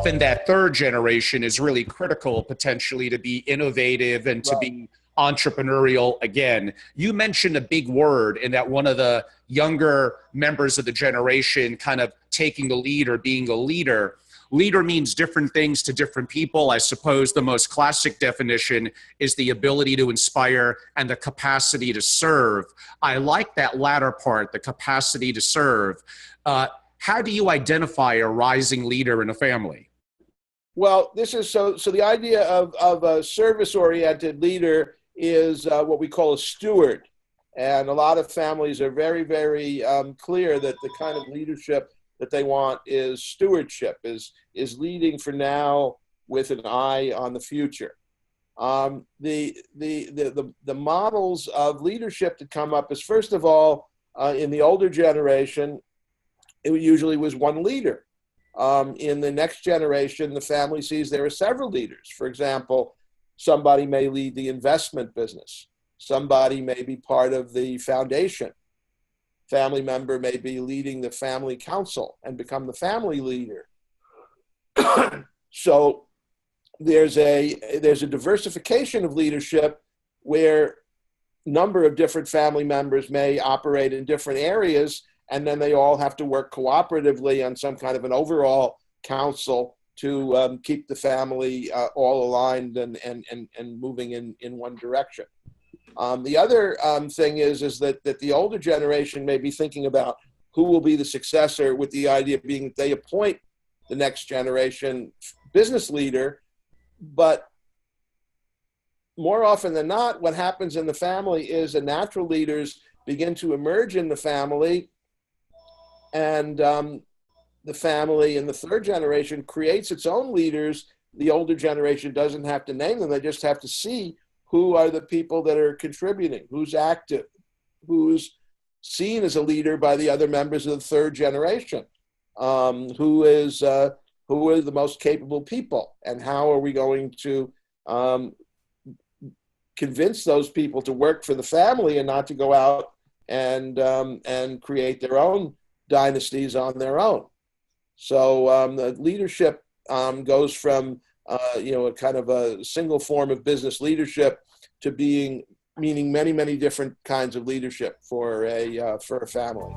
often that third generation is really critical potentially to be innovative and to be entrepreneurial again. You mentioned a big word in that one of the younger members of the generation kind of taking the lead or being a leader. Leader means different things to different people. I suppose the most classic definition is the ability to inspire and the capacity to serve. I like that latter part, the capacity to serve. How do you identify a rising leader in a family? Well, this is so the idea of a service-oriented leader is what we call a steward. And a lot of families are very, very clear that the kind of leadership that they want is stewardship, is leading for now with an eye on the future. The models of leadership that come up is, first of all, in the older generation, it usually was one leader. In the next generation, the family sees there are several leaders. For example, somebody may lead the investment business. Somebody may be part of the foundation. Family member may be leading the family council and become the family leader. So there's a diversification of leadership where a number of different family members may operate in different areas, and then they all have to work cooperatively on some kind of an overall council to keep the family all aligned and moving in one direction. The other thing is that the older generation may be thinking about who will be the successor, with the idea being that they appoint the next generation business leader. But more often than not, what happens in the family is the natural leaders begin to emerge in the family, and the family in the third generation creates its own leaders. The older generation doesn't have to name them. They just have to see who are the people that are contributing, who's active, who's seen as a leader by the other members of the third generation, who are the most capable people, and how are we going to convince those people to work for the family and not to go out and create their own dynasties on their own. So the leadership goes from a kind of a single form of business leadership to meaning many, many different kinds of leadership for a family.